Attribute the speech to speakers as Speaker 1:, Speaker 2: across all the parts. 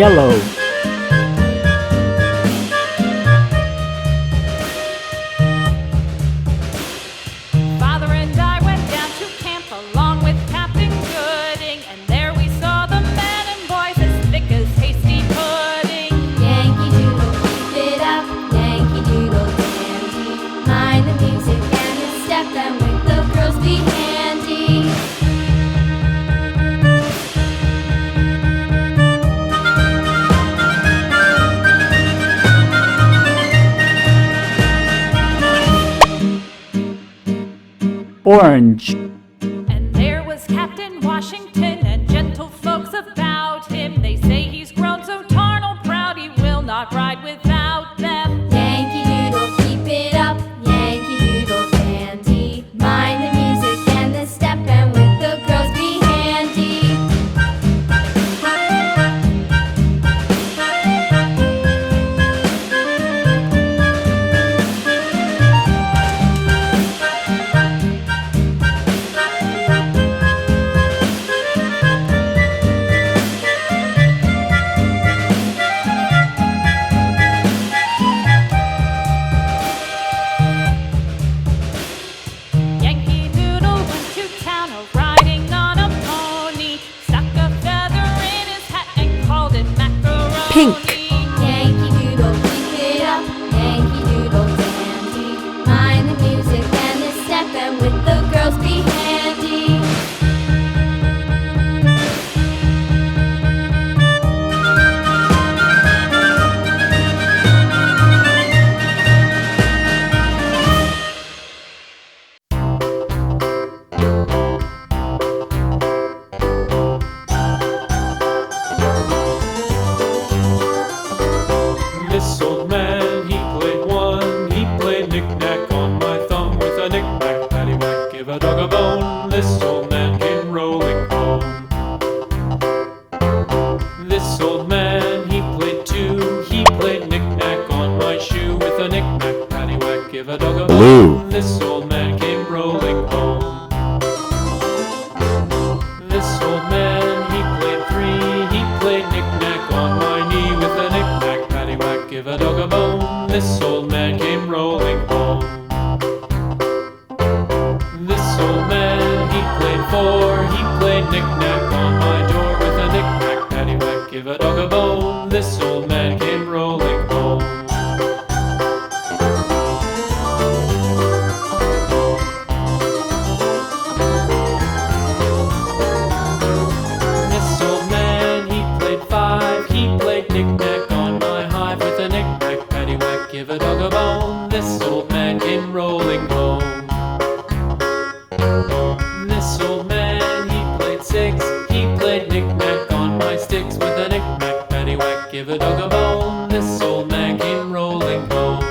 Speaker 1: yellow.
Speaker 2: Father and I went down to camp along with Captain Gooding, and there we saw the men and boys as thick as hasty pudding.
Speaker 3: Yankee Doodle, keep it up, Yankee Doodle dandy. Mind the music and the step, and with the girls be handy.
Speaker 1: Orange.
Speaker 2: And there was Captain Washington and gentle folks about him. They say he's grown so tarnal proud he will not ride without them.
Speaker 3: Yankee Doodle, keep it up, Yankee Doodle dandy. Mind the music and the step, and with the girls be handy.
Speaker 2: Yankee Doodle went to town riding on a pony, stuck a feather in his hat and called it macaroni.
Speaker 1: Pink.
Speaker 3: Yankee Doodle, keep it up, Yankee Doodle dandy. Mind the music and the step, and with the girls be handy.
Speaker 4: This old man, he played one. He played knick-knack on my thumb with a knick-knack, paddywhack, give a dog a bone. This old man came rolling home. This old man, he played two. He played knick-knack on my shoe with a knick-knack, paddywhack, give a dog a bone.
Speaker 1: Blue.
Speaker 4: This old man came rolling home. This old man, he played three. He played knick-knack on my knee with a knick-knack, paddywhack, give a dog a bone. This old man came rolling home. This old man, he played four. He played knick-knack on my door with a knick-knack, paddywhack, give a dog a bone. This old man came rolling home. This old man, he played five. He played knick-knack on my hive with a knick-knack, paddywhack, give a dog a bone. This old man came rolling home. This old man, he played six. He played knick-knack on my sticks with a knick-knack, paddywhack, give a dog a bone. This old man came rolling home.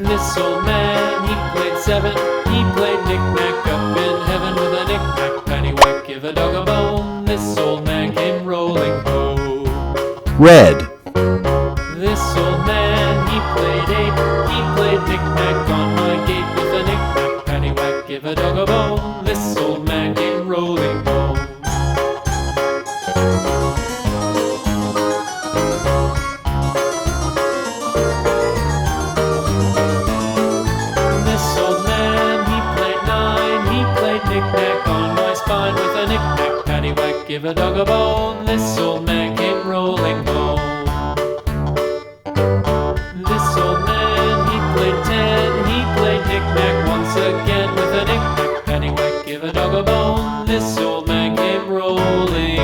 Speaker 4: This old man, he played seven. He played knick-knack up in heaven with a knick-knack, paddywhack, give a dog a bone. This old man came rolling home.
Speaker 1: Red.
Speaker 4: This old man, he played eight. He played knick-knack on my gate with a knick-knack, paddywhack, give a dog a bone. This old man came rolling home. This old man, he played nine. He played knick-knack on my spine with a knick-knack, paddywhack, give a dog a bone. This old man came rolling home. This old man, he played ten. He played knick-knack once again with a knick-knack, paddywhack, give a dog a bone. This old man came rolling